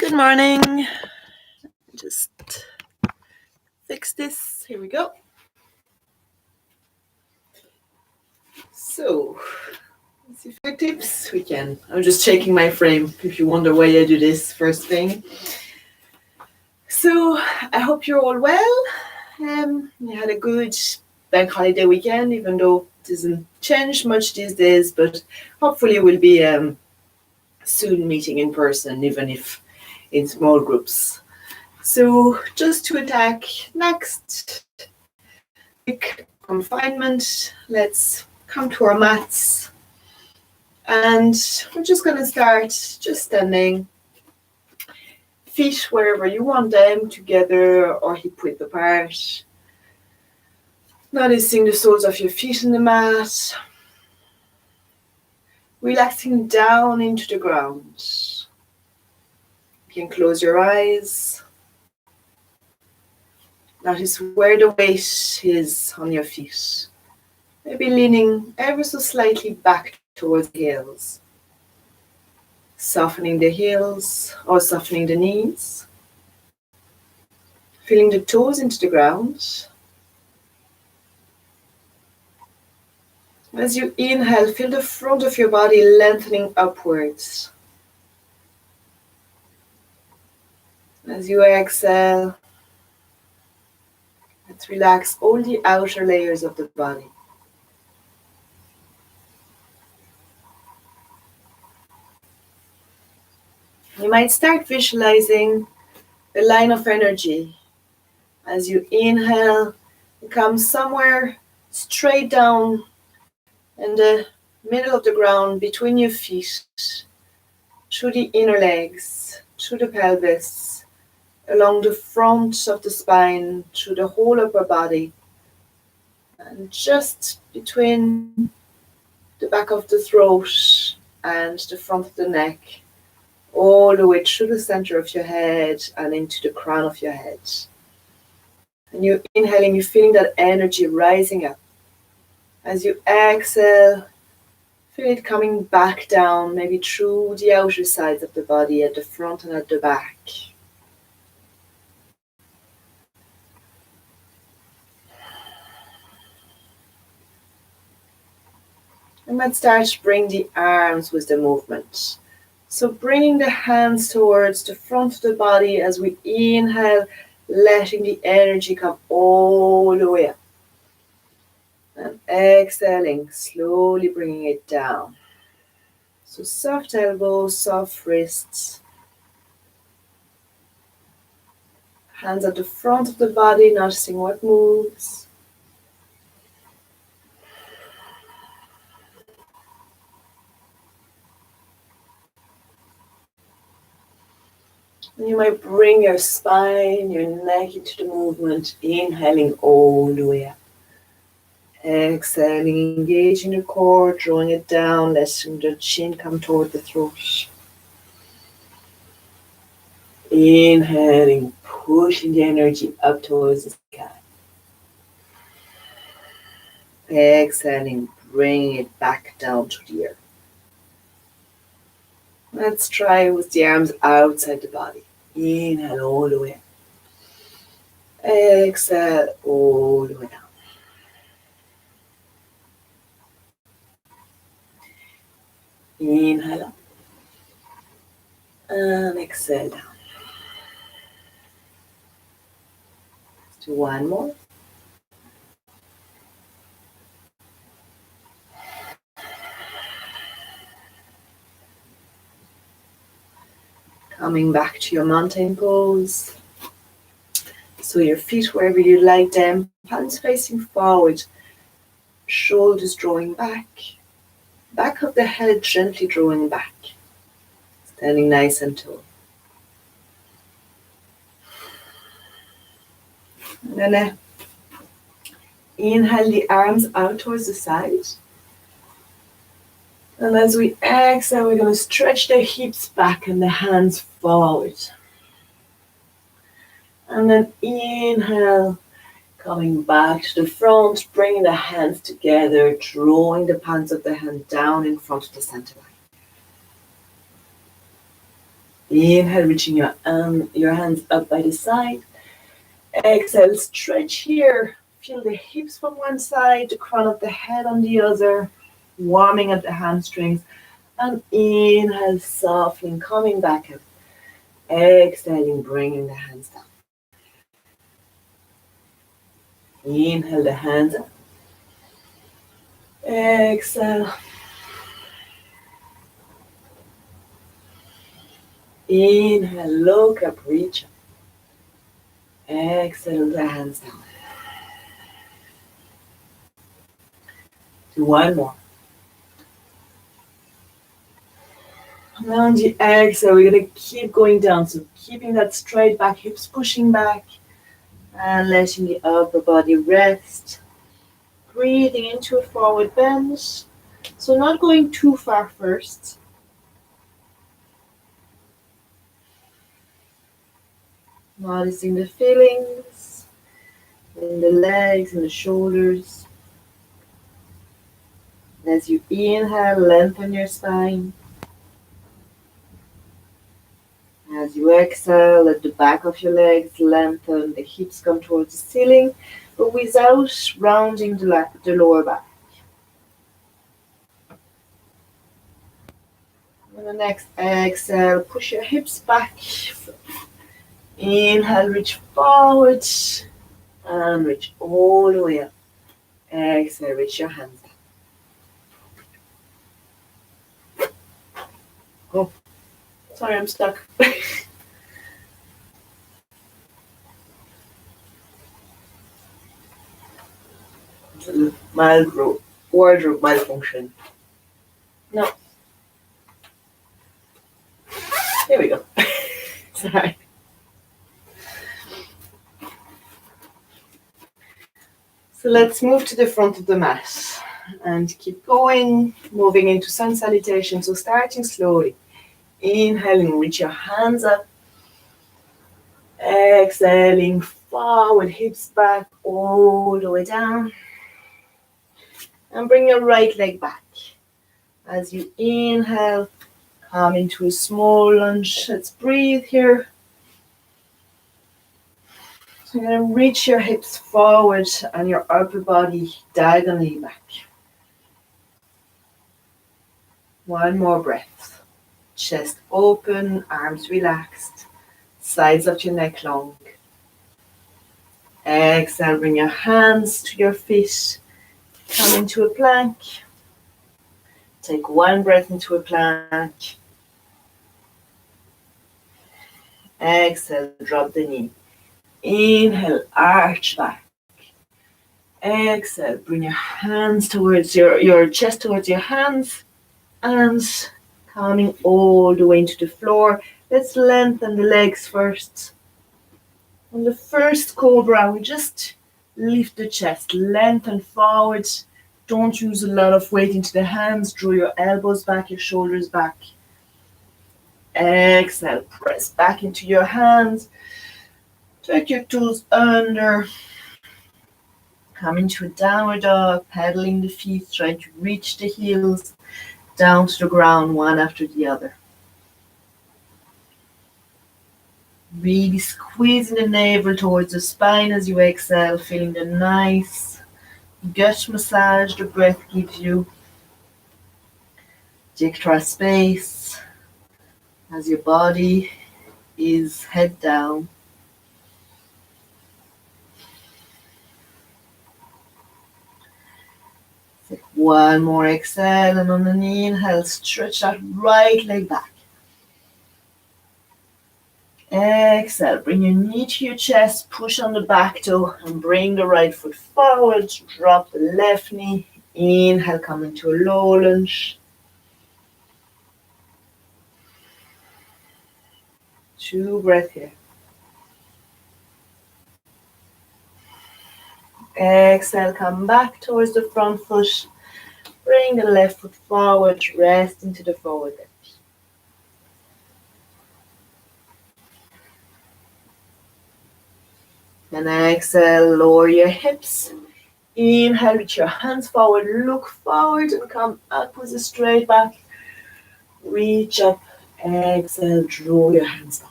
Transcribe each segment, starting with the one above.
Good morning. Just fix this. Here we go. So, let's see 5 tips we can. I'm just checking my frame if you wonder why I do this first thing. So, I hope you're all well. You had a good bank holiday weekend, even though it doesn't change much these days, but hopefully we'll be soon meeting in person, even if in small groups. So just to attack next week confinement, let's come to our mats. And we're just going to start just standing, feet wherever you want them, together or hip width apart. Noticing the soles of your feet in the mat. Relaxing down into the ground. You can close your eyes. Notice where the weight is on your feet. Maybe leaning ever so slightly back towards the heels. Softening the heels or softening the knees. Feeling the toes into the ground. As you inhale, feel the front of your body lengthening upwards. As you exhale, let's relax all the outer layers of the body. You might start visualizing the line of energy. As you inhale, it comes somewhere straight down in the middle of the ground between your feet, through the inner legs, through the pelvis, along the front of the spine, through the whole upper body, and just between the back of the throat and the front of the neck, all the way through the center of your head and into the crown of your head. And you're inhaling, you're feeling that energy rising up. As you exhale, feel it coming back down, maybe through the outer sides of the body, at the front and at the back. And let's start to bring the arms with the movement. So bringing the hands towards the front of the body as we inhale, letting the energy come all the way up. And exhaling, slowly bringing it down. So soft elbows, soft wrists. Hands at the front of the body, noticing what moves. And you might bring your spine, your neck into the movement, inhaling all the way up. Exhaling, engaging the core, drawing it down, letting the chin come toward the throat. Inhaling, pushing the energy up towards the sky. Exhaling, bringing it back down to the earth. Let's try with the arms outside the body. Inhale all the way up. Exhale all the way down. Inhale up. And exhale down. Let's do one more. Coming back to your mountain pose. So your feet wherever you like them, palms facing forward, shoulders drawing back, back of the head gently drawing back, standing nice and tall. And then inhale the arms out towards the side. And as we exhale, we're going to stretch the hips back and the hands forward. And then inhale, coming back to the front, bringing the hands together, drawing the palms of the hand down in front of the center line. Inhale, reaching your hands up by the side. Exhale, stretch here. Feel the hips from one side, the crown of the head on the other, warming up the hamstrings. And inhale, softening, coming back up. Exhaling, bringing the hands down. Inhale the hands up. Exhale. Inhale, look up, reach up. Exhale the hands down. Do one more. And on the exhale, we're going to keep going down. So keeping that straight back, hips pushing back. And letting the upper body rest. Breathing into a forward bend. So not going too far first. Noticing the feelings in the legs and the shoulders. As you inhale, lengthen your spine. As you exhale, let the back of your legs lengthen, the hips come towards the ceiling, but without rounding the lower back. On the next exhale, push your hips back. Inhale, reach forward and reach all the way up. Exhale, reach your hands down. Oh, sorry, I'm stuck. Mild wardrobe malfunction. No. Here we go. Sorry. So let's move to the front of the mat and keep going, moving into sun salutation. So starting slowly. Inhaling, reach your hands up. Exhaling, forward, hips back, all the way down. And bring your right leg back. As you inhale, come into a small lunge. Let's breathe here. So you're going to reach your hips forward and your upper body diagonally back. One more breath. Chest open, arms relaxed, sides of your neck long. Exhale, bring your hands to your feet. Come into a plank. Take one breath into a plank. Exhale, drop the knee. Inhale, arch back. Exhale, bring your hands towards your chest towards your hands. And coming all the way into the floor. Let's lengthen the legs first. On the first cobra, we just lift the chest, lengthen forward. Don't use a lot of weight into the hands. Draw your elbows back, your shoulders back. Exhale, press back into your hands. Take your toes under. Come into a downward dog, pedaling the feet, trying to reach the heels down to the ground, one after the other. Really squeezing the navel towards the spine as you exhale, feeling the nice gut massage the breath gives you. The extra space as your body is head down. Take one more exhale, and on the inhale, stretch that right leg back. Exhale, bring your knee to your chest, push on the back toe, and bring the right foot forward. Drop the left knee. Inhale, come into a low lunge. 2 breaths here. Exhale, come back towards the front foot. Bring the left foot forward, rest into the forward bench. And exhale, lower your hips. Inhale, reach your hands forward, look forward and come up with a straight back. Reach up, Exhale, draw your hands down.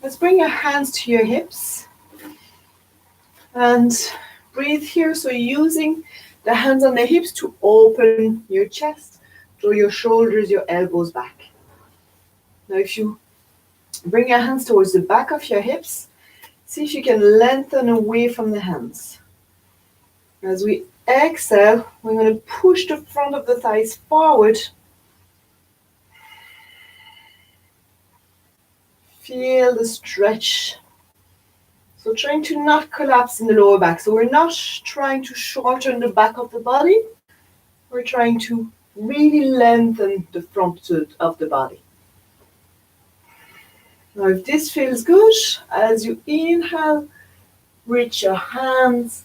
Let's bring your hands to your hips and breathe here. So using the hands on the hips to open your chest, draw your shoulders, your elbows back. Now if you bring your hands towards the back of your hips, see if you can lengthen away from the hands. As we exhale, we're going to push the front of the thighs forward. Feel the stretch. So trying to not collapse in the lower back. So we're not trying to shorten the back of the body. We're trying to really lengthen the front of the body. Now if this feels good, as you inhale, reach your hands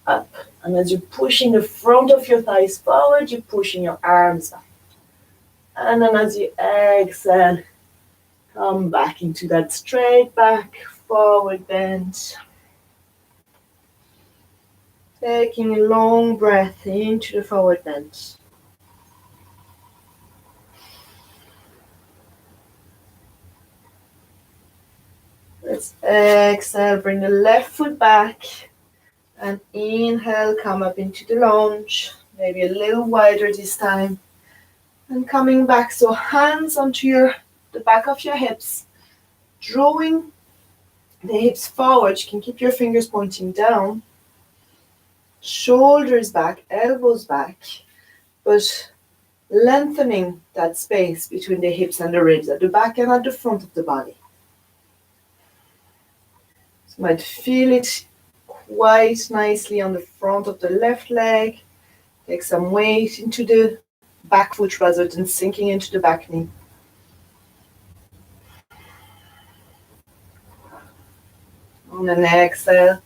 up. And as you're pushing the front of your thighs forward, you're pushing your arms back. And then as you exhale, come back into that straight back, forward bend. Taking a long breath into the forward bend. Let's exhale, bring the left foot back. And inhale, come up into the lunge. Maybe a little wider this time. And coming back, so hands onto the back of your hips. Drawing the hips forward. You can keep your fingers pointing down. Shoulders back, elbows back. But lengthening that space between the hips and the ribs at the back and at the front of the body. So you might feel it quite nicely on the front of the left leg. Take some weight into the back foot rather than sinking into the back knee. On an exhale,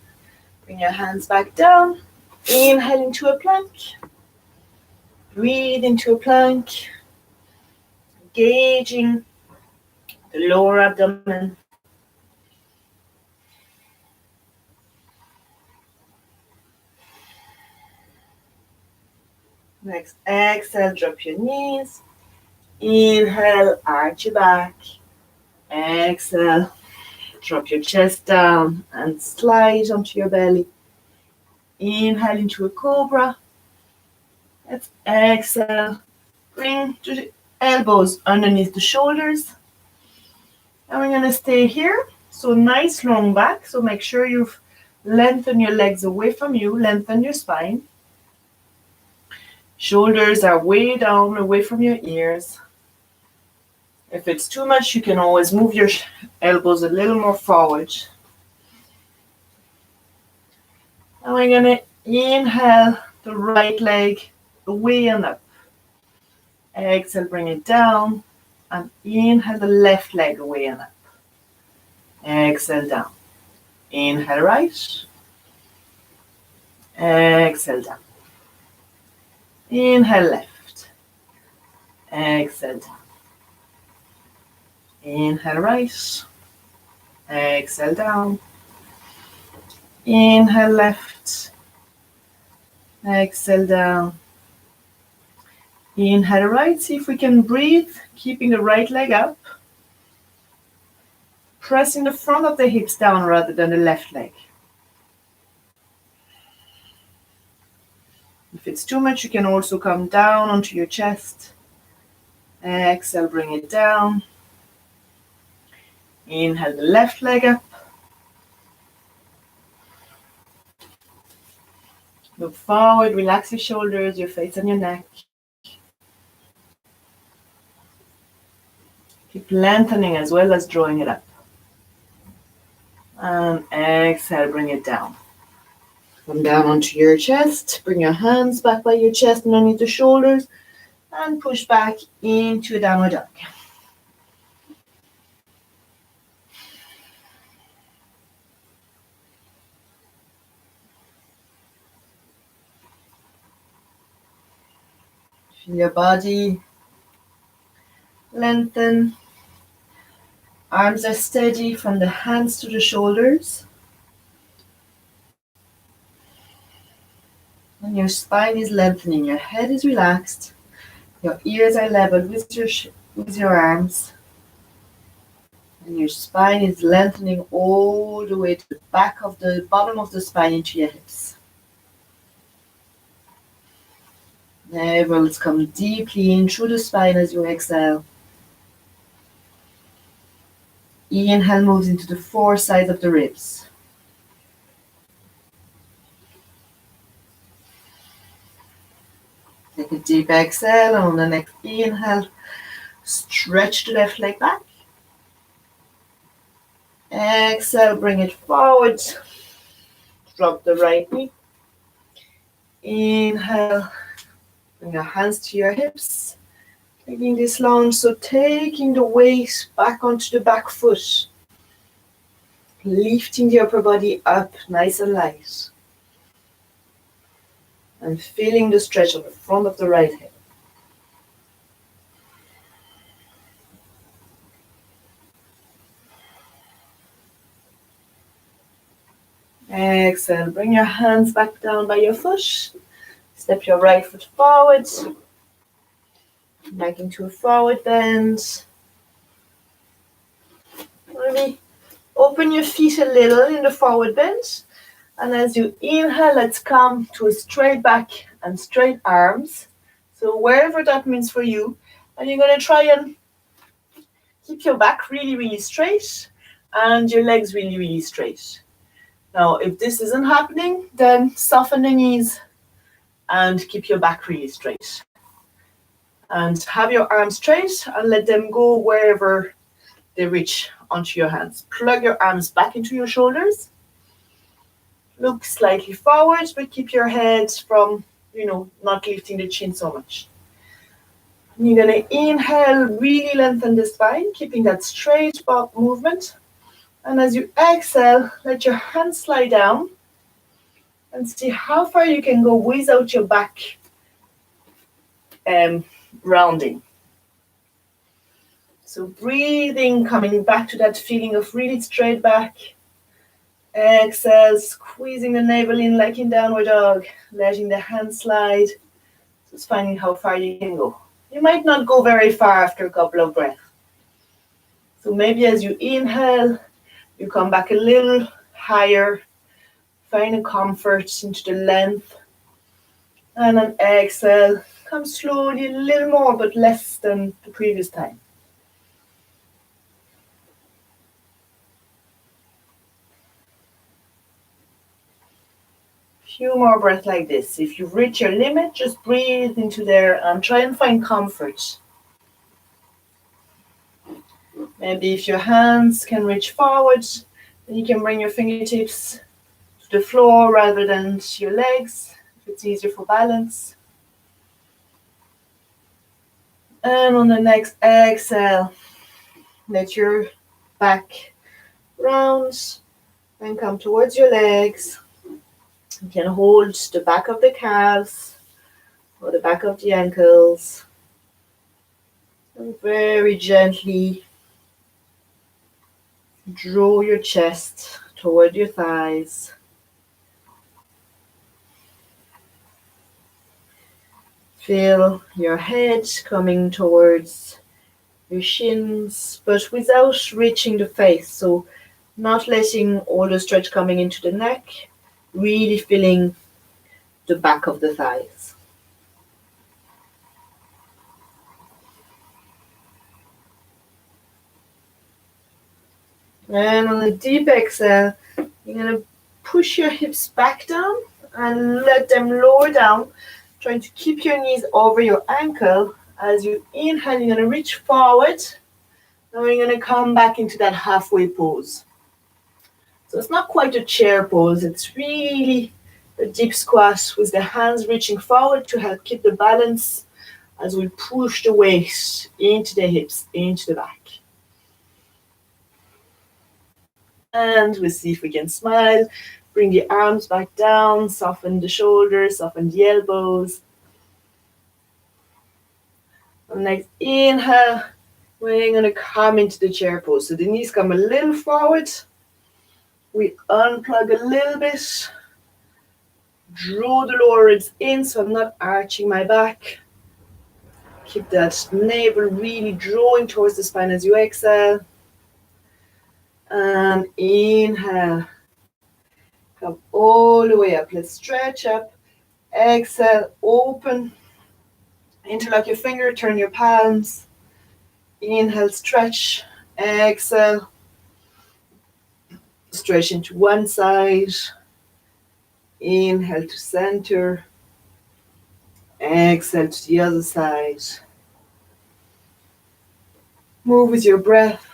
bring your hands back down. Inhale into a plank. Breathe into a plank. Engaging the lower abdomen. Next, exhale, drop your knees. Inhale, arch your back. Exhale, drop your chest down and slide onto your belly. Inhale into a cobra. Let's exhale. Bring the elbows underneath the shoulders. And we're going to stay here. So nice long back. So make sure you've lengthened your legs away from you. Lengthen your spine. Shoulders are way down, away from your ears. If it's too much, you can always move your elbows a little more forward. And we're going to inhale the right leg away and up. Exhale, bring it down. And inhale the left leg away and up. Exhale down. Inhale right. Exhale down. Inhale left. Exhale down. Inhale right. Exhale down. Inhale left. Exhale down. Inhale right. See if we can breathe, keeping the right leg up. Pressing the front of the hips down rather than the left leg. If it's too much, you can also come down onto your chest. Exhale, bring it down. Inhale the left leg up. Look forward, relax your shoulders, your face and your neck. Keep lengthening as well as drawing it up. And exhale, bring it down. Come down onto your chest. Bring your hands back by your chest and underneath the shoulders. And push back into a downward dog. Feel your body lengthen. Arms are steady from the hands to the shoulders. And your spine is lengthening. Your head is relaxed. Your ears are level with your arms, and your spine is lengthening all the way to the back of the bottom of the spine into your hips. Navel come deeply in through the spine as you exhale. Inhale moves into the four sides of the ribs. Take a deep exhale, and on the next inhale, stretch the left leg back. Exhale, bring it forward. Drop the right knee. Inhale, bring your hands to your hips. Taking this lunge, so taking the weight back onto the back foot. Lifting the upper body up nice and light. And feeling the stretch of the front of the right hip. Exhale, bring your hands back down by your foot. Step your right foot forward. Back into a forward bend. Maybe open your feet a little in the forward bend. And as you inhale, let's come to a straight back and straight arms. So wherever that means for you. And you're going to try and keep your back really, really straight and your legs really, really straight. Now, if this isn't happening, then soften the knees and keep your back really straight. And have your arms straight and let them go wherever they reach onto your hands. Plug your arms back into your shoulders. Look slightly forward, but keep your head from, not lifting the chin so much. And you're going to inhale, really lengthen the spine, keeping that straight back movement. And as you exhale, let your hands slide down and see how far you can go without your back rounding. So breathing, coming back to that feeling of really straight back. Exhale, squeezing the navel in like in downward dog, letting the hands slide. Just finding how far you can go. You might not go very far after a couple of breaths. So maybe as you inhale, you come back a little higher, find a comfort into the length. And on exhale, come slowly a little more, but less than the previous time. Few more breaths like this. If you've reached your limit, just breathe into there and try and find comfort. Maybe if your hands can reach forward, then you can bring your fingertips to the floor rather than to your legs, if it's easier for balance. And on the next exhale, let your back round and come towards your legs. You can hold the back of the calves or the back of the ankles. And very gently draw your chest toward your thighs. Feel your head coming towards your shins, but without reaching the face. So not letting all the stretch coming into the neck, really feeling the back of the thighs. And on a deep exhale, you're going to push your hips back down and let them lower down, trying to keep your knees over your ankle. As you inhale, you're going to reach forward. Now you're going to come back into that halfway pose. So it's not quite a chair pose. It's really a deep squat with the hands reaching forward to help keep the balance as we push the weight into the hips, into the back. And we'll see if we can smile. Bring the arms back down, soften the shoulders, soften the elbows. And next inhale, we're going to come into the chair pose. So the knees come a little forward. We unplug a little bit. Draw the lower ribs in so I'm not arching my back. Keep that navel really drawing towards the spine as you exhale. And inhale. Come all the way up. Let's stretch up. Exhale, open. Interlock your finger, turn your palms. Inhale, stretch. Exhale. Stretch into one side. Inhale to center. Exhale to the other side. Move with your breath.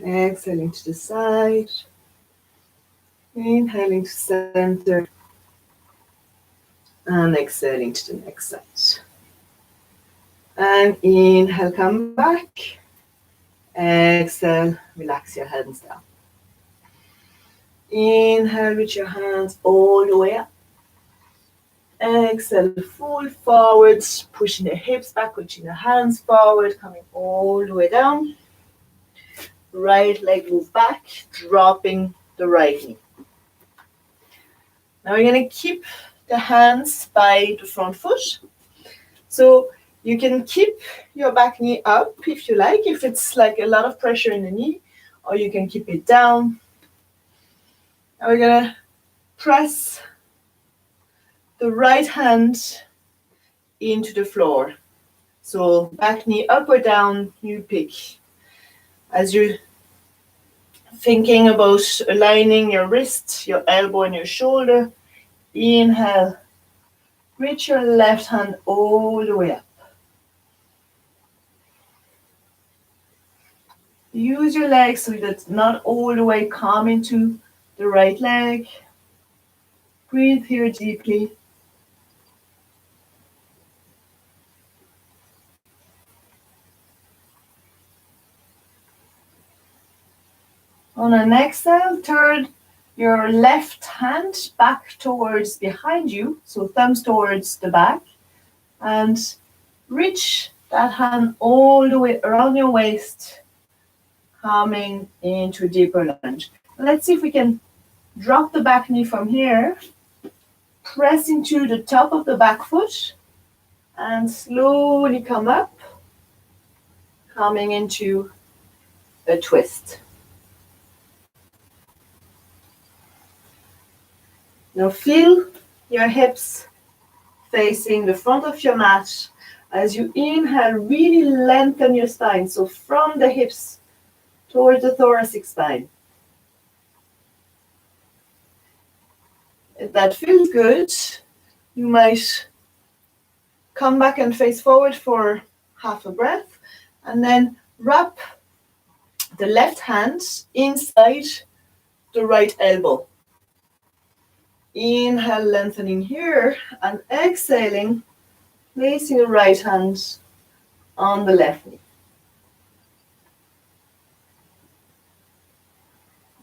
Exhaling to the side. Inhaling to center. And exhaling to the next side. And inhale, come back. Exhale, relax your hands down. Inhale with your hands all the way up. Exhale, fold forward, pushing the hips back, pushing the hands forward, coming all the way down. Right leg move back, dropping the right knee. Now we're going to keep the hands by the front foot. So you can keep your back knee up if you like, if it's like a lot of pressure in the knee, or you can keep it down. Now we're going to press the right hand into the floor. So back knee up or down, you pick. As you're thinking about aligning your wrist, your elbow and your shoulder, inhale, reach your left hand all the way up. Use your legs so that's not all the way come into the right leg. Breathe here deeply. On an exhale, turn your left hand back towards behind you, so thumbs towards the back, and reach that hand all the way around your waist, coming into a deeper lunge. Let's see if we can drop the back knee from here, press into the top of the back foot, and slowly come up, coming into a twist. Now feel your hips facing the front of your mat. As you inhale, really lengthen your spine. So from the hips towards the thoracic spine. If that feels good, you might come back and face forward for half a breath, and then wrap the left hand inside the right elbow. Inhale, lengthening here, and exhaling, placing the right hand on the left knee.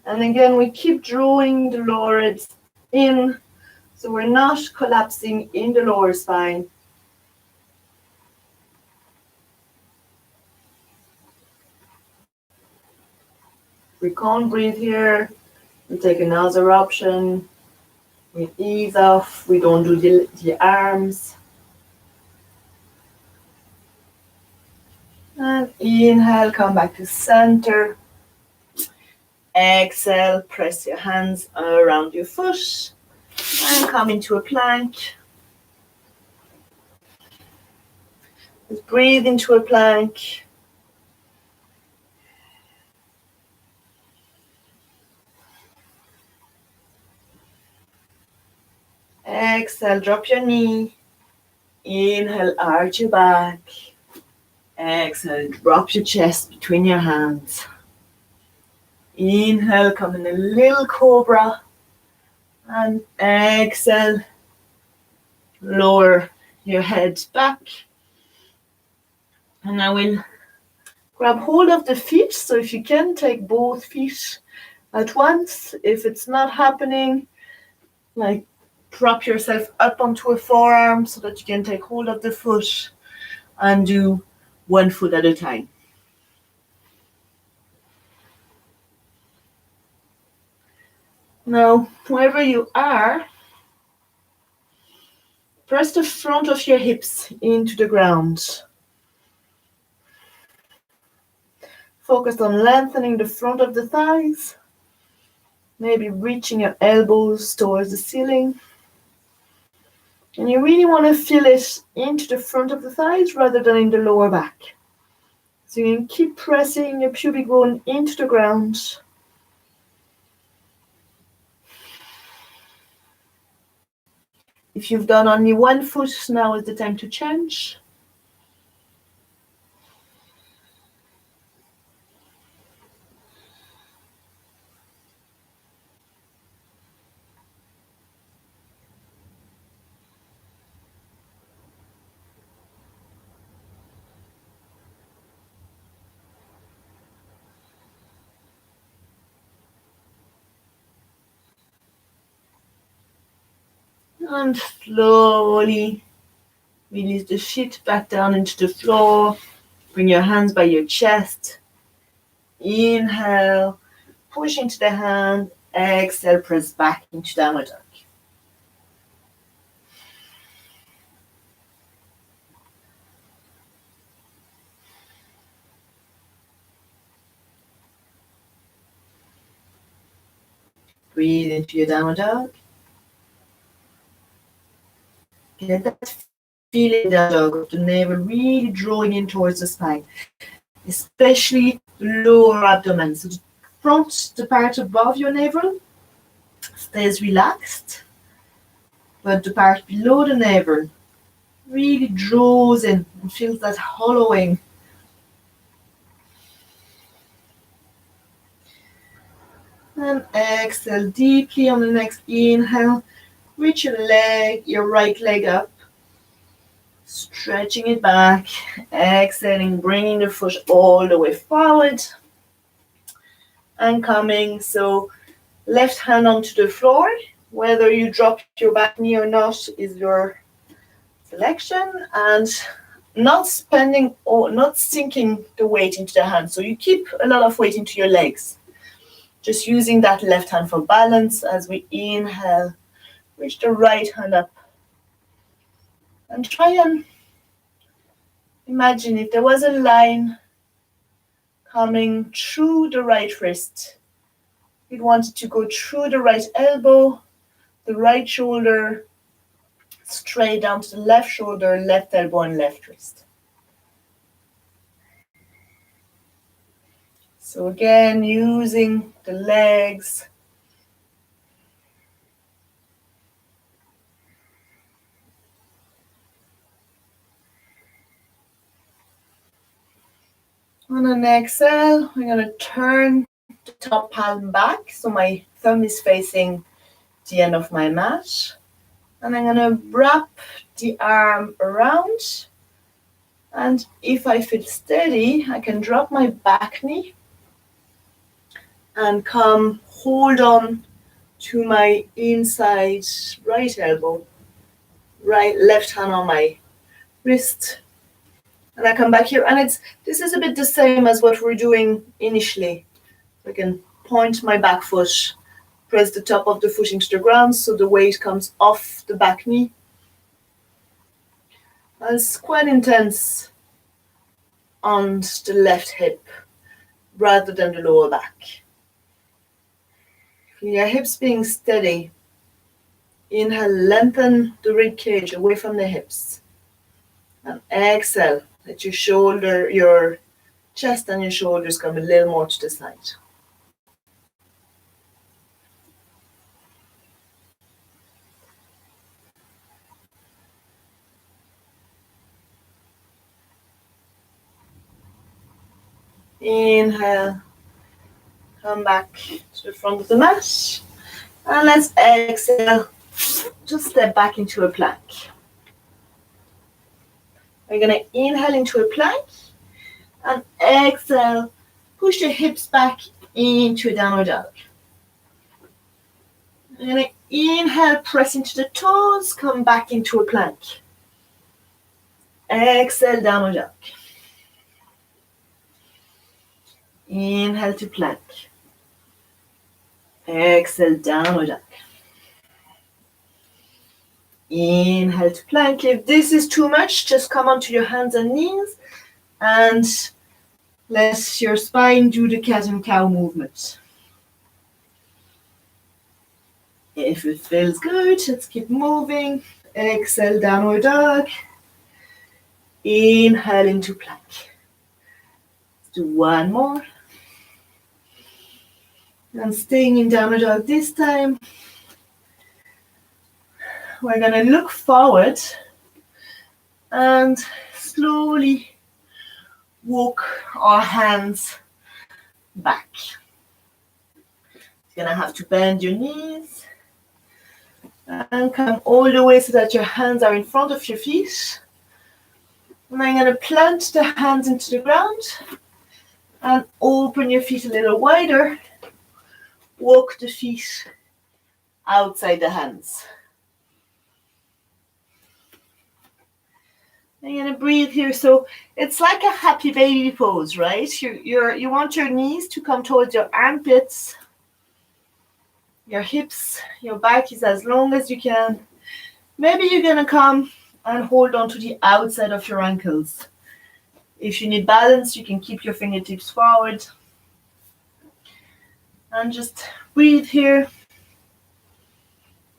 And again, we keep drawing the lower ribs in, so we're not collapsing in the lower spine. We can't breathe here. We take another option. We ease off. We don't do the arms. And inhale, come back to center. Exhale, press your hands around your foot and come into a plank. Just breathe into a plank. Exhale, drop your knee. Inhale, arch your back. Exhale, drop your chest between your hands. Inhale, come in a little cobra. And exhale, lower your head back. And I will grab hold of the feet. So if you can, take both feet at once. If it's not happening, like prop yourself up onto a forearm so that you can take hold of the foot and do one foot at a time. Now, wherever you are, press the front of your hips into the ground. Focus on lengthening the front of the thighs, maybe reaching your elbows towards the ceiling. And you really want to feel it into the front of the thighs rather than in the lower back. So you can keep pressing your pubic bone into the ground. If you've done only one foot, now is the time to change. And slowly release the feet back down into the floor. Bring your hands by your chest. Inhale, push into the hand. Exhale, press back into downward dog. Breathe into your downward dog. Get that feeling down dog of the navel really drawing in towards the spine, especially the lower abdomen. So the front, the part above your navel, stays relaxed, but the part below the navel really draws in and feels that hollowing. And exhale deeply on the next inhale. Reach your right leg up, stretching it back. Exhaling, bringing the foot all the way forward and coming. So left hand onto the floor. Whether you drop your back knee or not is your selection, and not spending or not sinking the weight into the hand. So you keep a lot of weight into your legs. Just using that left hand for balance as we inhale. Reach the right hand up. And try and imagine if there was a line coming through the right wrist. You'd want it to go through the right elbow, the right shoulder, straight down to the left shoulder, left elbow, and left wrist. So again, using the legs. On an exhale, we're going to turn the top palm back. So my thumb is facing the end of my mat. And I'm going to wrap the arm around. And if I feel steady, I can drop my back knee and come hold on to my inside right elbow, left hand on my wrist. And I come back here, and this is a bit the same as what we're doing initially. I can point my back foot, press the top of the foot into the ground so the weight comes off the back knee. And it's quite intense on the left hip rather than the lower back. Your hips being steady. Inhale, lengthen the rib cage away from the hips. And exhale, let your chest and your shoulders come a little more to the side. Inhale, come back to the front of the mat. And let's exhale, just step back into a plank. We're going to inhale into a plank and exhale, push the hips back into a downward dog. I'm going to inhale, press into the toes, come back into a plank. Exhale, downward dog. Inhale to plank. Exhale, downward dog. Inhale to plank. If this is too much, just come onto your hands and knees and let your spine do the cat and cow movement. If it feels good, let's keep moving. Exhale, downward dog. Inhale into plank. Let's do one more. And staying in downward dog this time, we're going to look forward and slowly walk our hands back. You're going to have to bend your knees and come all the way so that your hands are in front of your feet. And I'm going to plant the hands into the ground and open your feet a little wider. Walk the feet outside the hands. I'm going to breathe here. So it's like a happy baby pose, right? You want your knees to come towards your armpits. Your hips, your back is as long as you can. Maybe you're going to come and hold on to the outside of your ankles. If you need balance, you can keep your fingertips forward. And just breathe here.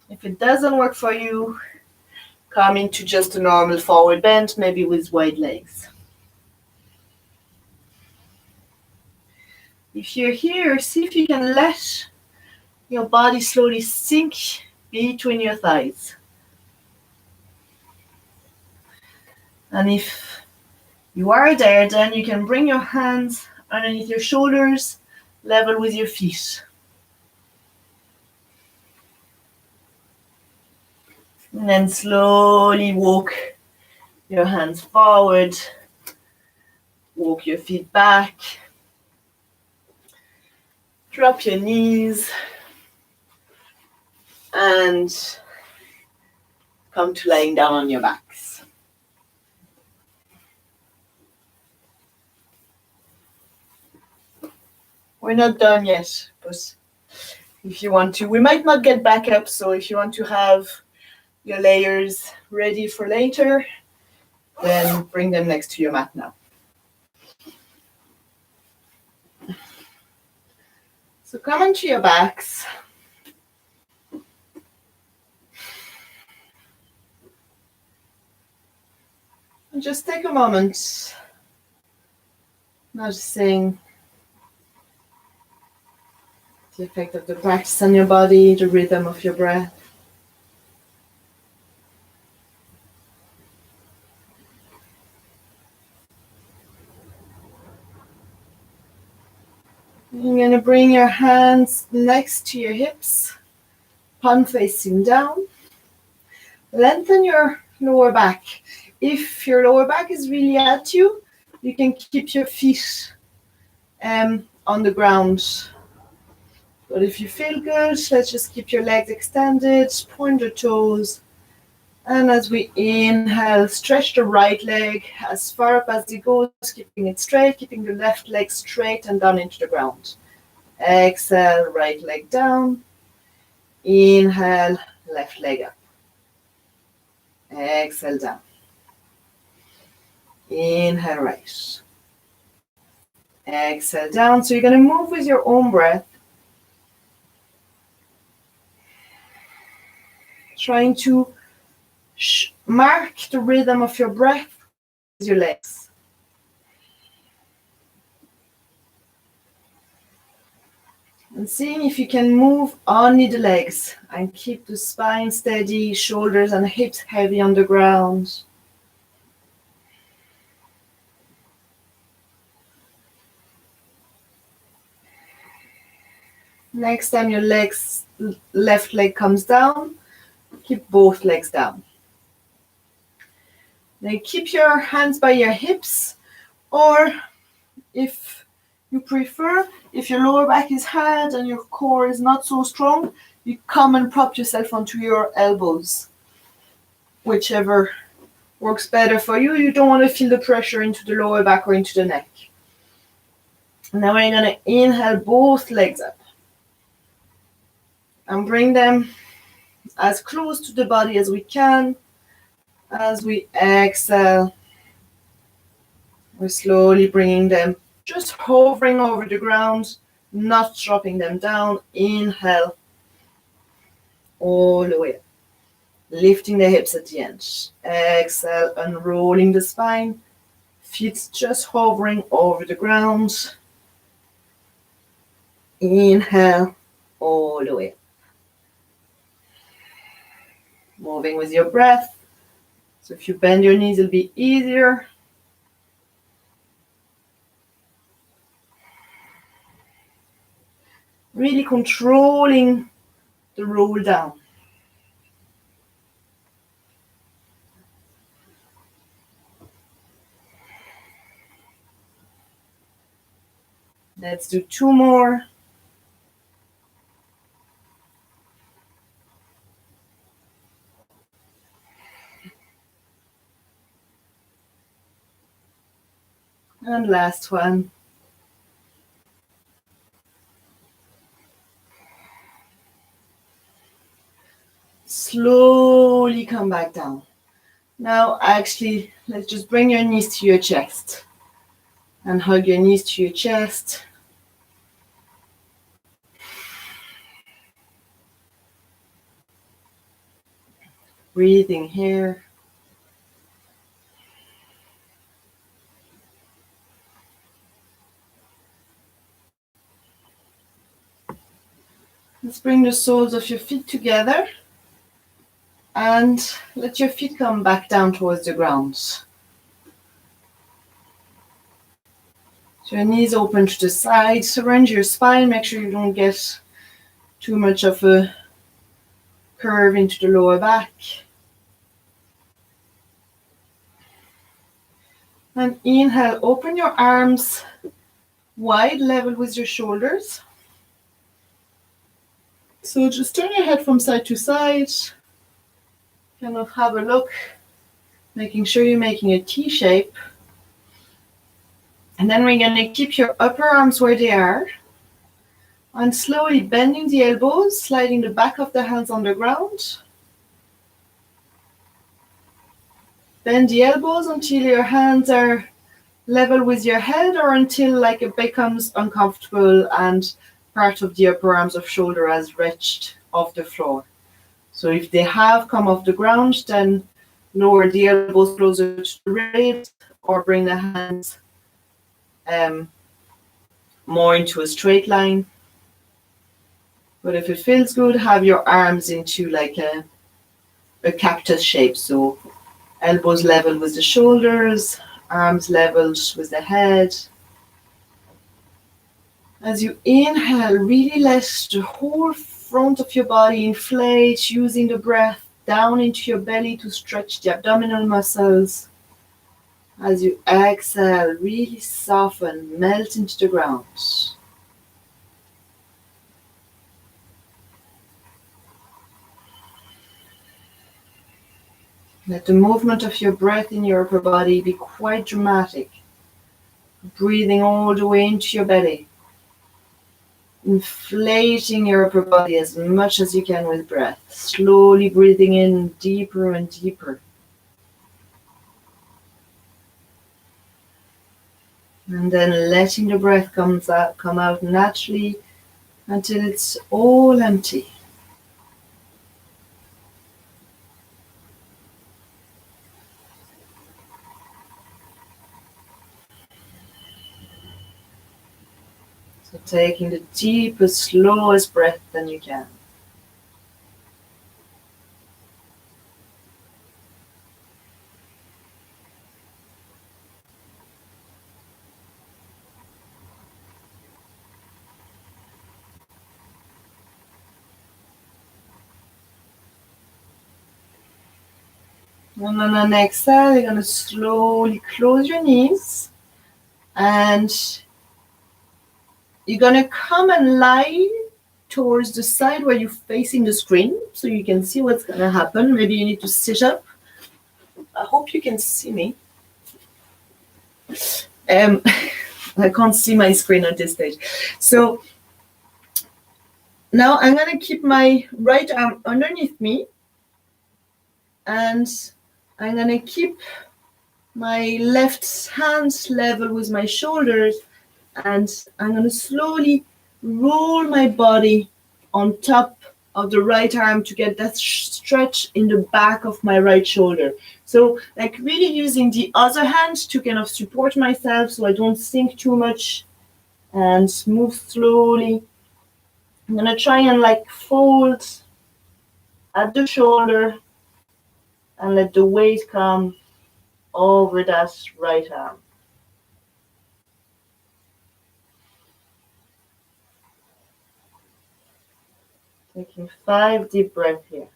If it doesn't work for you, come into just a normal forward bend, maybe with wide legs. If you're here, see if you can let your body slowly sink between your thighs. And if you are there, then you can bring your hands underneath your shoulders, level with your feet. And then slowly walk your hands forward, walk your feet back, drop your knees, and come to lying down on your backs. We're not done yet, but if you want to, we might not get back up, so if you want to have your layers ready for later, then bring them next to your mat now. So come onto your backs. And just take a moment, noticing the effect of the practice on your body, the rhythm of your breath. You're going to bring your hands next to your hips, palm facing down. Lengthen your lower back. If your lower back is really at you, you can keep your feet on the ground. But if you feel good, let's just keep your legs extended, point the toes. And as we inhale, stretch the right leg as far up as it goes, keeping it straight, keeping the left leg straight and down into the ground. Exhale, right leg down. Inhale, left leg up. Exhale, down. Inhale, right. Exhale, down. So you're going to move with your own breath. Trying to mark the rhythm of your breath with your legs. And seeing if you can move only the legs and keep the spine steady, shoulders and hips heavy on the ground. Next time your left leg comes down, keep both legs down. Then keep your hands by your hips, or if you prefer, if your lower back is hard and your core is not so strong, you come and prop yourself onto your elbows. Whichever works better for you. You don't want to feel the pressure into the lower back or into the neck. Now we're going to inhale both legs up. And bring them as close to the body as we can. As we exhale, we're slowly bringing them, just hovering over the ground, not dropping them down. Inhale, all the way up. Lifting the hips at the end. Exhale, unrolling the spine. Feet just hovering over the ground. Inhale, all the way up. Moving with your breath. So if you bend your knees, it'll be easier. Really controlling the roll down. Let's do 2 more. And last one. Slowly come back down. Now, actually, let's just bring your knees to your chest and hug your knees to your chest. Breathing here. Let's bring the soles of your feet together and let your feet come back down towards the ground. So your knees open to the side, surround your spine, make sure you don't get too much of a curve into the lower back. And inhale, open your arms wide, level with your shoulders. So just turn your head from side to side. Kind of have a look, making sure you're making a T shape. And then we're going to keep your upper arms where they are. And slowly bending the elbows, sliding the back of the hands on the ground. Bend the elbows until your hands are level with your head or until like it becomes uncomfortable and part of the upper arms of shoulder has reached off the floor. So if they have come off the ground, then lower the elbows closer to the ribs or bring the hands more into a straight line. But if it feels good, have your arms into like a cactus shape. So elbows level with the shoulders, arms leveled with the head. As you inhale, really let the whole front of your body inflate, using the breath down into your belly to stretch the abdominal muscles. As you exhale, really soften, melt into the ground. Let the movement of your breath in your upper body be quite dramatic. Breathing all the way into your belly. Inflating your upper body as much as you can with breath. Slowly breathing in deeper and deeper. And then letting the breath come out naturally until it's all empty. So taking the deepest, slowest breath than you can. And on an exhale, you're going to slowly close your knees and you're going to come and lie towards the side where you're facing the screen so you can see what's going to happen. Maybe you need to sit up. I hope you can see me. I can't see my screen at this stage. So Now I'm going to keep my right arm underneath me, and I'm going to keep my left hand level with my shoulders, and I'm going to slowly roll my body on top of the right arm to get that stretch in the back of my right shoulder. So like really using the other hand to kind of support myself so I don't sink too much, and move slowly. I'm going to try and like fold at the shoulder and let the weight come over that right arm. Taking 5 deep breaths here.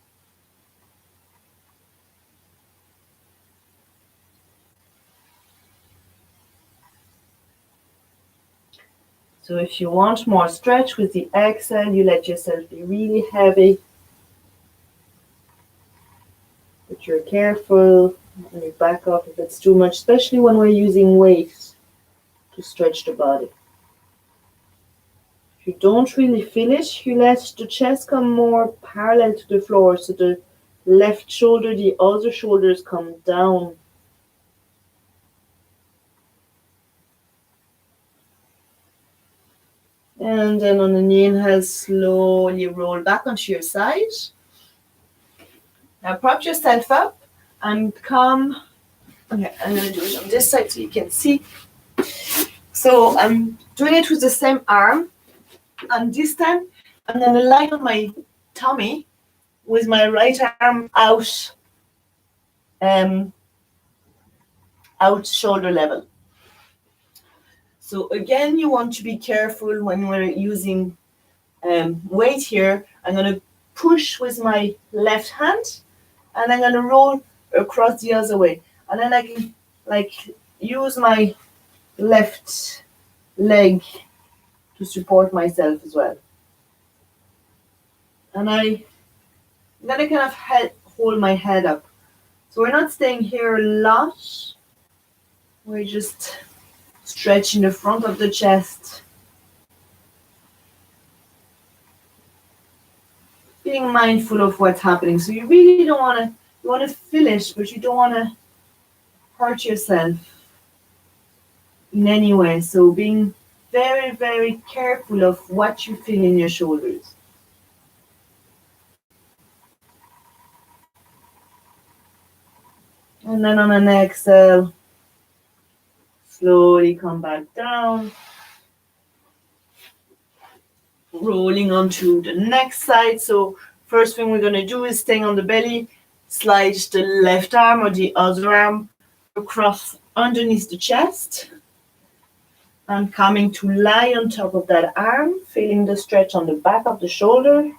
So if you want more stretch with the exhale, you let yourself be really heavy. But you're careful and you back off if it's too much, especially when we're using weight to stretch the body. If you don't really feel it, you let the chest come more parallel to the floor, so the left shoulder, the other shoulders come down. And then on an inhale, slowly roll back onto your side. Now prop yourself up and come. Okay, I'm going to do it on this side so you can see. So I'm doing it with the same arm. And this time, I'm going to lie on my tummy with my right arm out shoulder level. So again, you want to be careful when we're using weight here. I'm going to push with my left hand, and I'm going to roll across the other way. And then I can like use my left leg to support myself as well. And I'm going to kind of hold my head up. So we're not staying here a lot. We're just stretching the front of the chest. Being mindful of what's happening. So you really don't want to, you want to feel it, but you don't want to hurt yourself in any way. So being very, very careful of what you feel in your shoulders. And then on an exhale, slowly come back down. Rolling onto the next side. So first thing we're going to do is staying on the belly, slide the left arm or the other arm across underneath the chest. And coming to lie on top of that arm, feeling the stretch on the back of the shoulder.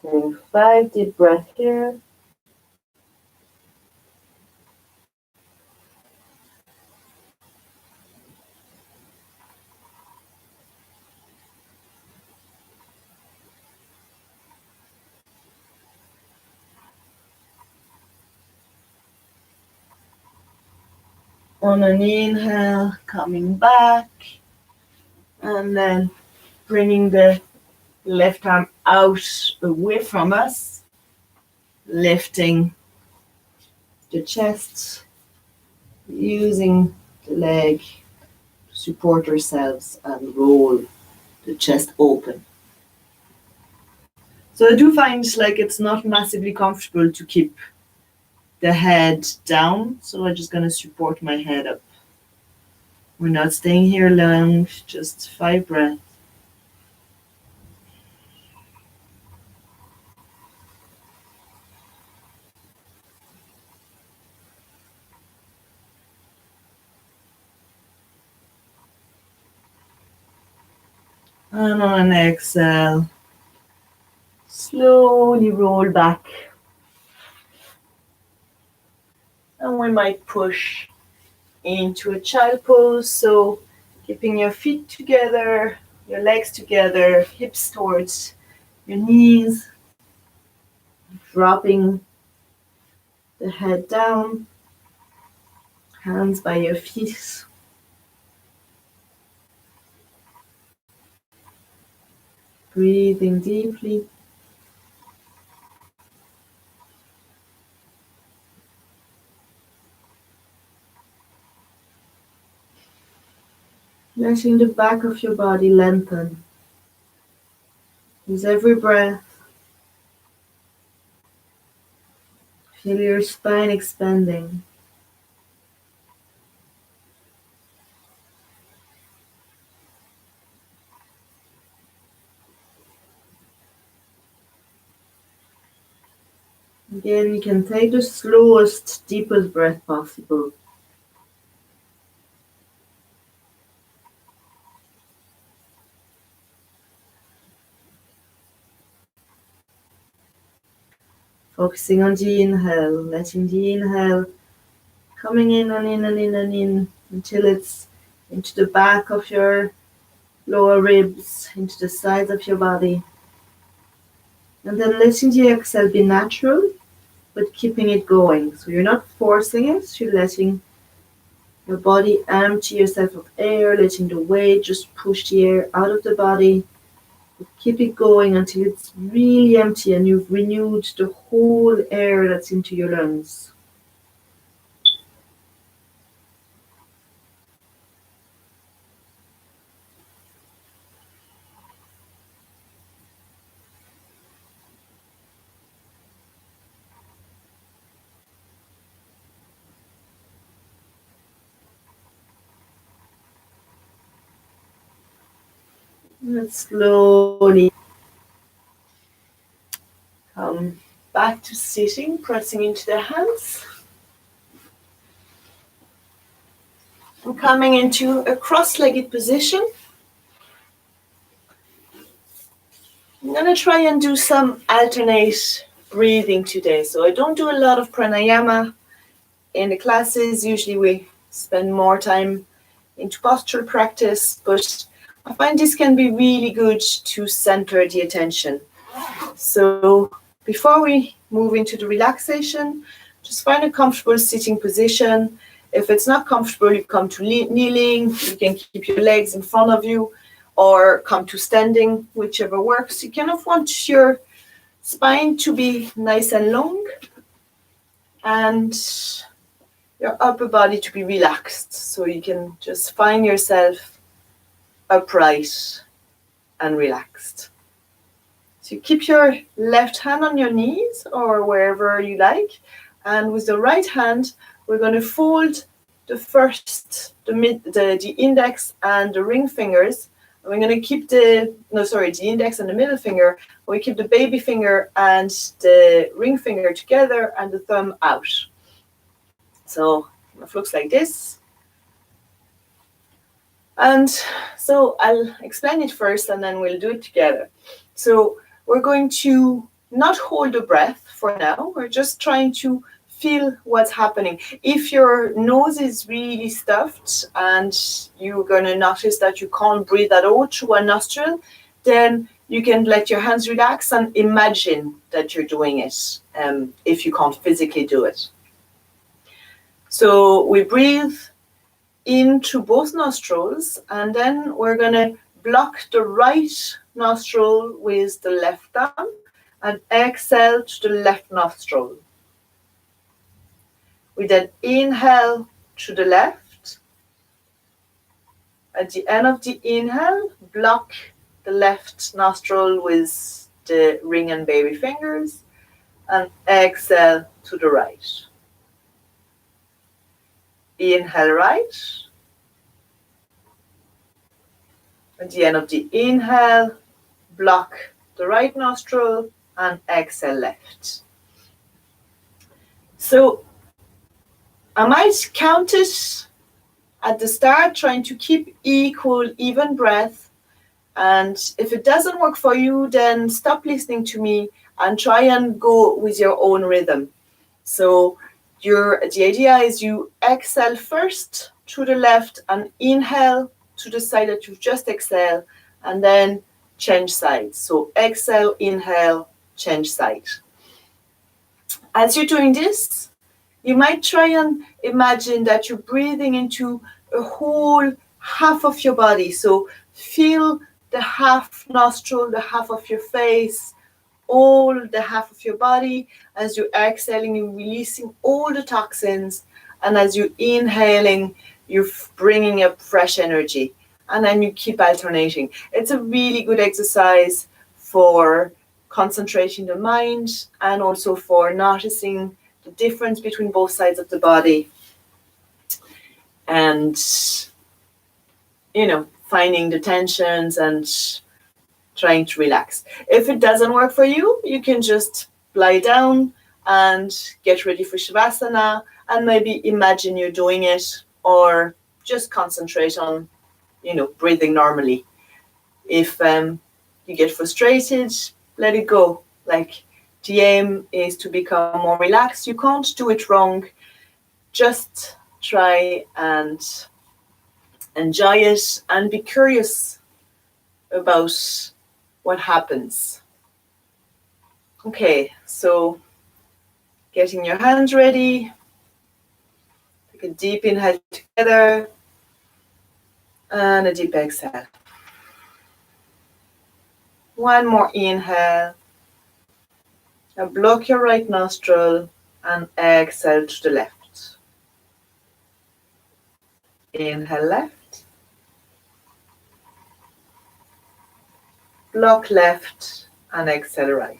Taking 5 deep breaths here. On an inhale, coming back, and then bringing the left arm out away from us, lifting the chest, using the leg to support ourselves and roll the chest open. So I do find like it's not massively comfortable to keep the head down, so I'm just going to support my head up. We're not staying here long, just 5 breaths. And on an exhale, slowly roll back. And we might push into a child pose. So keeping your feet together, your legs together, hips towards your knees, dropping the head down, hands by your feet. Breathing deeply. Letting the back of your body lengthen. With every breath, feel your spine expanding. Again, you can take the slowest, deepest breath possible. Focusing on the inhale, letting the inhale coming in and in and in and in until it's into the back of your lower ribs, into the sides of your body. And then letting the exhale be natural, but keeping it going. So you're not forcing it, you're letting your body empty yourself of air, letting the weight just push the air out of the body. Keep it going until it's really empty and you've renewed the whole air that's into your lungs. Let's slowly come back to sitting, pressing into the hands. And coming into a cross-legged position. I'm going to try and do some alternate breathing today. So I don't do a lot of pranayama in the classes. Usually we spend more time into postural practice, but I find this can be really good to center the attention. So before we move into the relaxation, just find a comfortable sitting position. If it's not comfortable, you come to kneeling. You can keep your legs in front of you or come to standing, whichever works. You kind of want your spine to be nice and long and your upper body to be relaxed. So you can just find yourself upright and relaxed. So you keep your left hand on your knees or wherever you like. And with the right hand, we're going to fold the index and the ring fingers. And we're going to keep the index and the middle finger. We keep the baby finger and the ring finger together and the thumb out. So it looks like this. And so I'll explain it first and then we'll do it together. So we're going to not hold the breath for now. We're just trying to feel what's happening. If your nose is really stuffed and you're going to notice that you can't breathe at all through one nostril, then you can let your hands relax and imagine that you're doing it if you can't physically do it. So we breathe in through both nostrils and then we're going to block the right nostril with the left thumb and exhale to the left nostril. We then inhale through the left. At the end of the inhale, block the left nostril with the ring and baby fingers and exhale to the right. Inhale right. At the end of the inhale, block the right nostril and exhale left. So I might count it at the start, trying to keep equal, even breath. And if it doesn't work for you, then stop listening to me and try and go with your own rhythm. So the idea is you exhale first through the left and inhale to the side that you've just exhaled, and then change sides. So exhale, inhale, change side. As you're doing this, You might try and imagine that you're breathing into a whole half of your body. So feel the half nostril, the half of your face, all the half of your body. As you're exhaling, you're releasing all the toxins. And as you're inhaling, you're bringing up fresh energy. And then you keep alternating. It's a really good exercise for concentrating the mind and also for noticing the difference between both sides of the body and, finding the tensions and trying to relax. If it doesn't work for you, you can just lie down and get ready for Shavasana and maybe imagine you're doing it or just concentrate on, breathing normally. If you get frustrated, let it go. Like, the aim is to become more relaxed. You can't do it wrong. Just try and enjoy it and be curious about what happens. Okay, so getting your hands ready. Take a deep inhale together and a deep exhale. One more inhale. Now block your right nostril and exhale to the left. Inhale left. Block left and exhale right.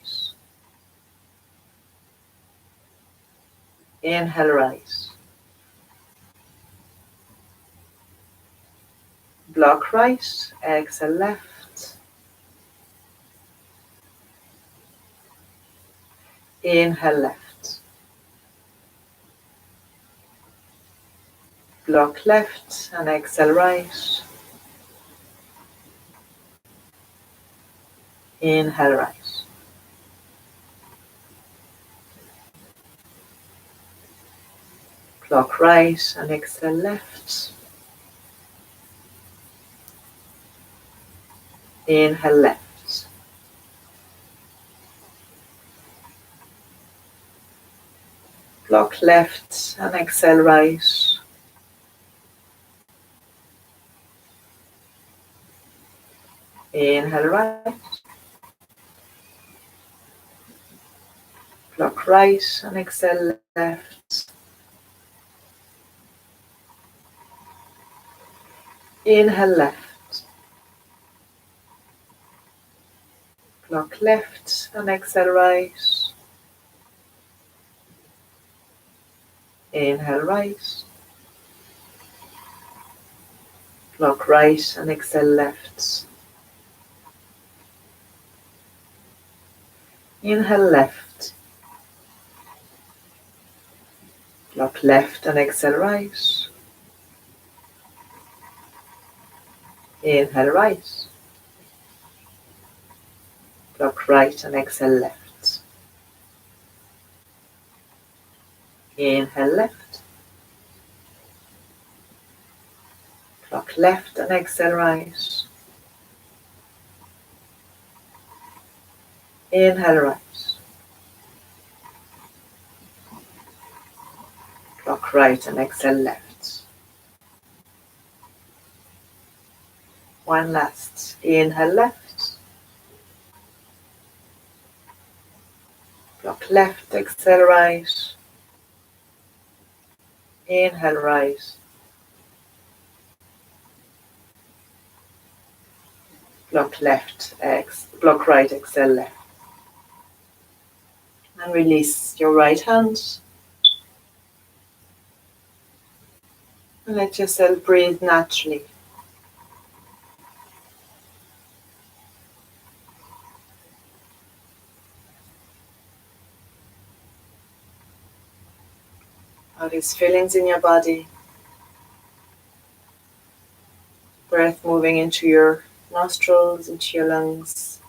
Inhale right. Block right, exhale left. Inhale left. Block left and exhale right. Inhale right. Block right and exhale left. Inhale left. Block left and exhale right. Inhale right. Block right and exhale left. Inhale left. Block left and exhale right. Inhale right. Block right and exhale left. Inhale left. Block left and exhale right. Inhale right. Block right and exhale left. Inhale left. Block left and exhale right. Inhale right. Block right and exhale left. One last. Inhale left. Block left, exhale right. Inhale right. Block left, block right, exhale left. And release your right hand. And let yourself breathe naturally. All these feelings in your body. Breath moving into your nostrils, into your lungs.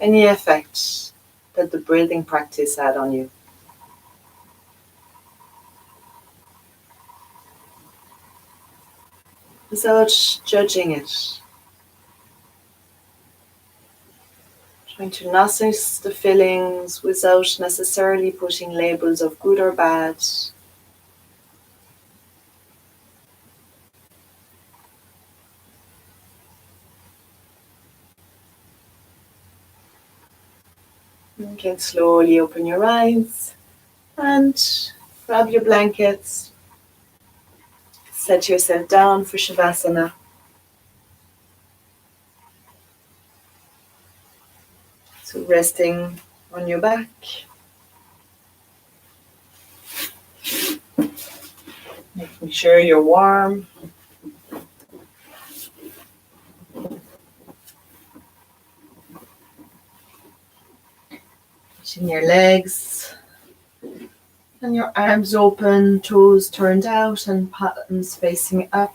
Any effect that the breathing practice had on you. without judging it. Trying to notice the feelings without necessarily putting labels of good or bad. You can slowly open your eyes and grab your blankets. Set yourself down for Shavasana. So resting on your back, making sure you're warm. Pushing your legs and your arms open, toes turned out and palms facing up.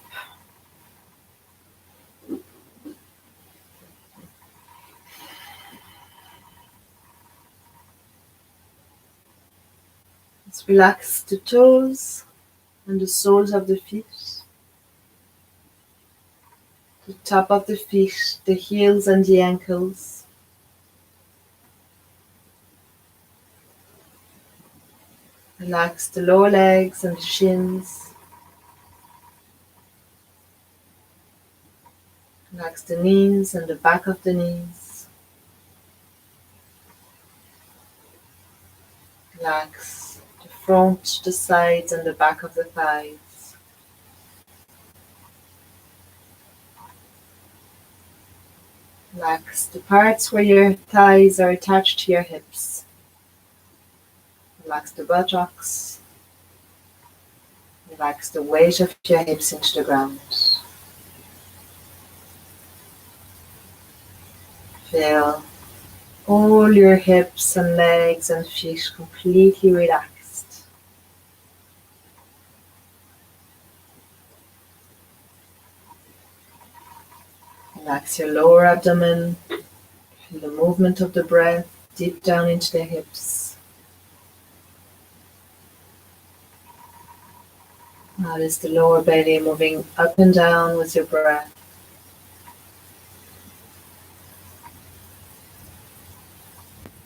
Let's relax the toes and the soles of the feet, the top of the feet, the heels and the ankles. Relax the lower legs and the shins. Relax the knees and the back of the knees. Relax the front, the sides and the back of the thighs. Relax the parts where your thighs are attached to your hips. Relax the buttocks. Relax the weight of your hips into the ground. Feel all your hips and legs and feet completely relaxed. Relax your lower abdomen. Feel the movement of the breath deep down into the hips. Notice the lower belly moving up and down with your breath.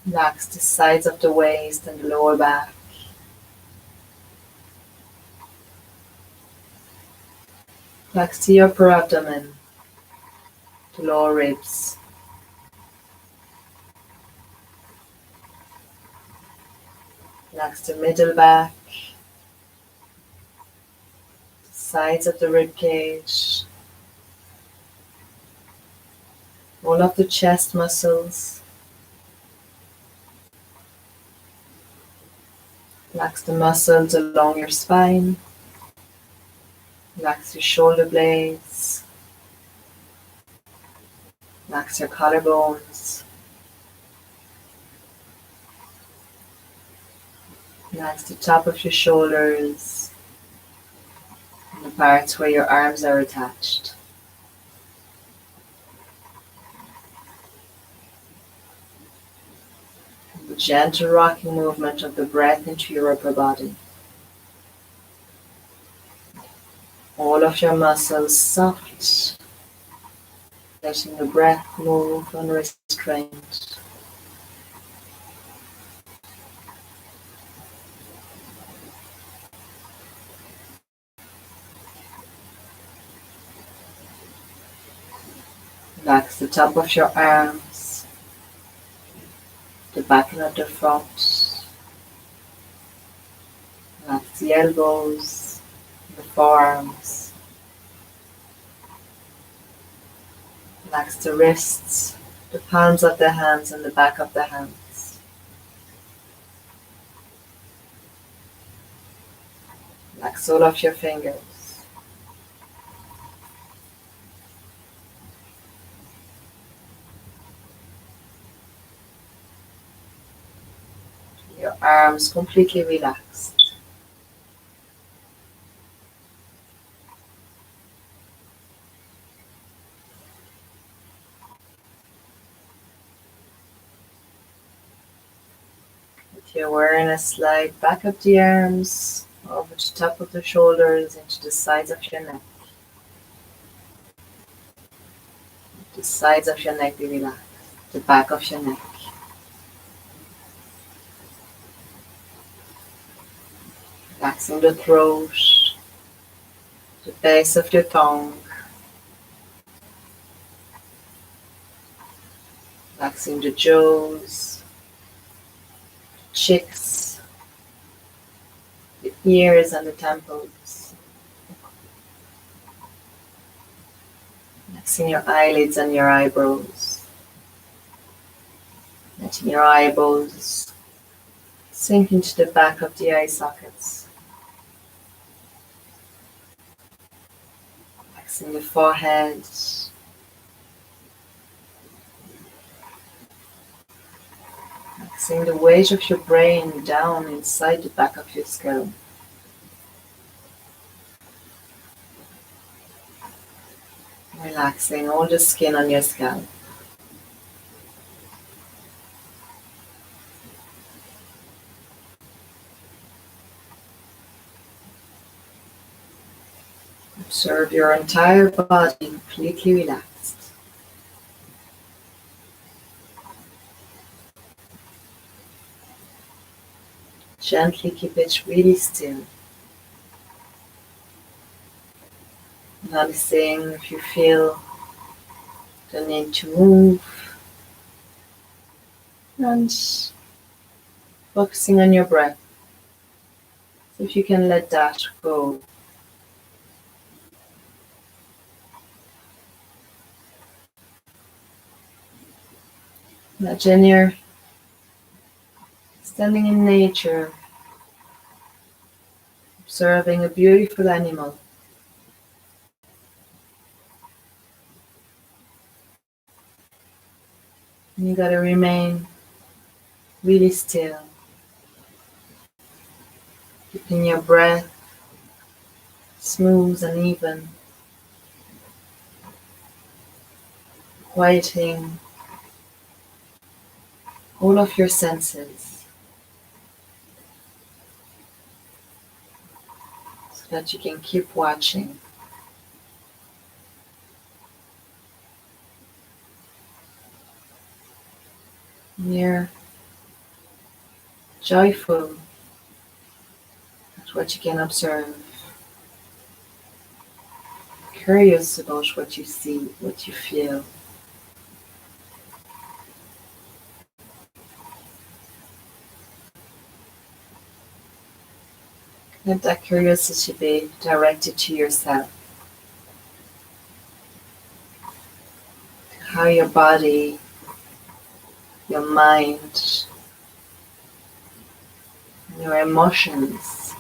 Relax the sides of the waist and the lower back. Relax the upper abdomen, the lower ribs. Relax the middle back, the sides of the rib cage, all of the chest muscles. Relax the muscles along your spine. Relax your shoulder blades. Relax your collarbones. Relax the top of your shoulders and the parts where your arms are attached. The gentle rocking movement of the breath into your upper body. All of your muscles soft, letting the breath move unrestrained. Relax the top of your arms, the back and at the front. Relax the elbows, the forearms. Relax the wrists, the palms of the hands and the back of the hands. Relax all of your fingers. Your arms completely relaxed. Let your awareness slide back up the arms, over the top of the shoulders, into the sides of your neck. The sides of your neck be relaxed. The back of your neck. Relaxing the throat. The base of your tongue. Relaxing the jaws. Cheeks. The ears and the temples. Relaxing your eyelids and your eyebrows. Letting your eyeballs sink into the back of the eye sockets. Relaxing the forehead. Relaxing the weight of your brain down inside the back of your skull. Relaxing all the skin on your scalp. Observe your entire body completely relaxed. Gently keep it really still. Noticing if you feel the need to move and focusing on your breath. So if you can let that go. Imagine you're standing in nature, observing a beautiful animal. And you gotta remain really still, keeping your breath smooth and even, quieting all of your senses so that you can keep watching. You're joyful at what you can observe, curious about what you see, what you feel. Let that curiosity be directed to yourself, how your body, your mind, your emotions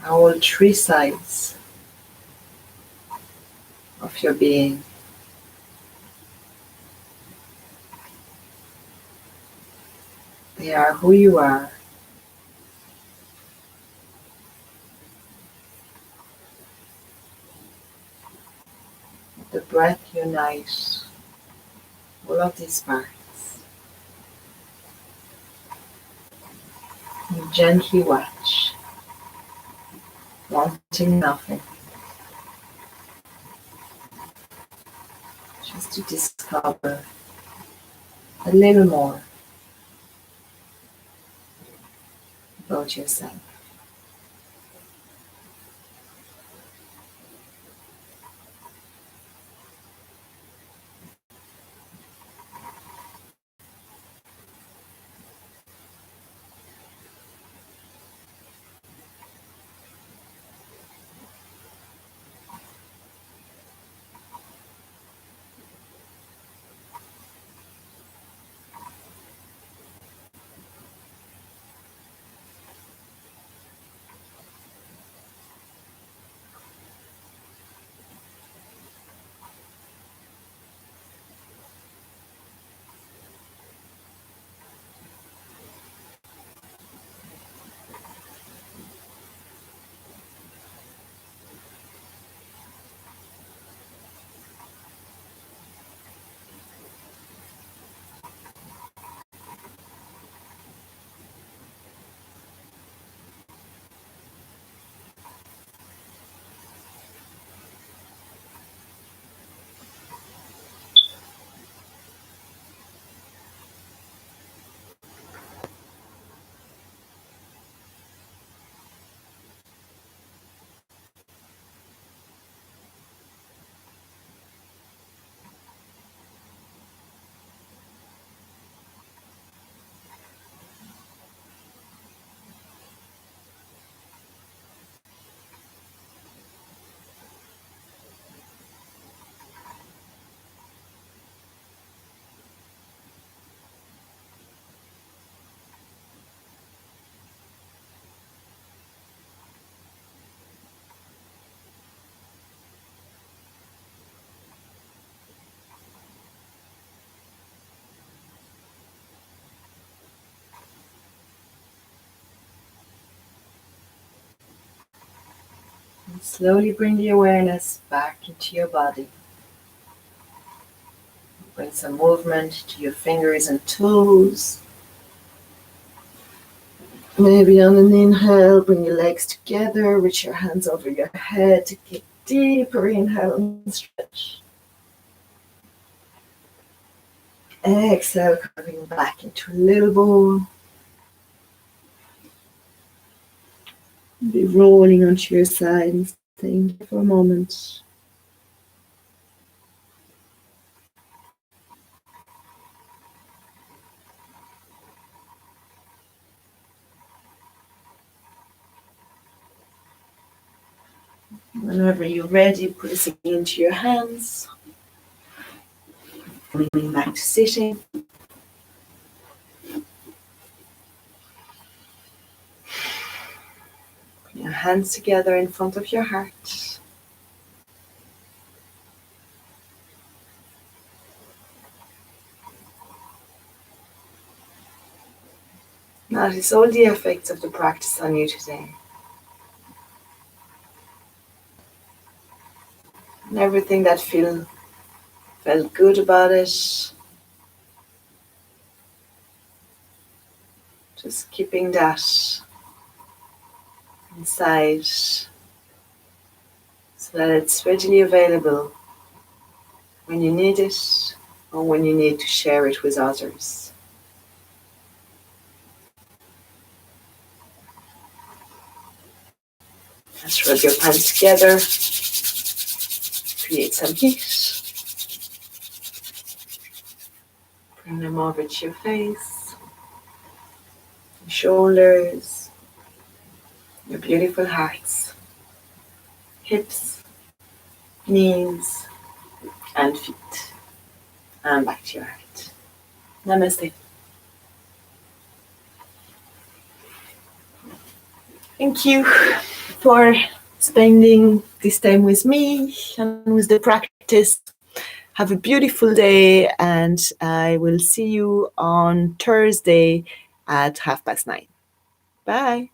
are all three sides of your being. They are who you are. The breath unites all of these parts. You gently watch, wanting nothing, just to discover a little more about yourself. Slowly bring the awareness back into your body. Bring some movement to your fingers and toes. Maybe on an inhale, bring your legs together, reach your hands over your head to get deeper inhale and stretch. Exhale, curving back into a little ball. Be rolling onto your side and staying here for a moment. Whenever you're ready, pressing into your hands. Coming back to sitting. Put your hands together in front of your heart. Notice all the effects of the practice on you today. And everything that felt good about it. Just keeping that inside so that it's readily available when you need it or when you need to share it with others. Just rub your palms together, create some heat. Bring them over to your face, your shoulders, your beautiful hearts, hips, knees, and feet. And back to your heart. Namaste. Thank you for spending this time with me and with the practice. Have a beautiful day, and I will see you on Thursday at 9:30. Bye.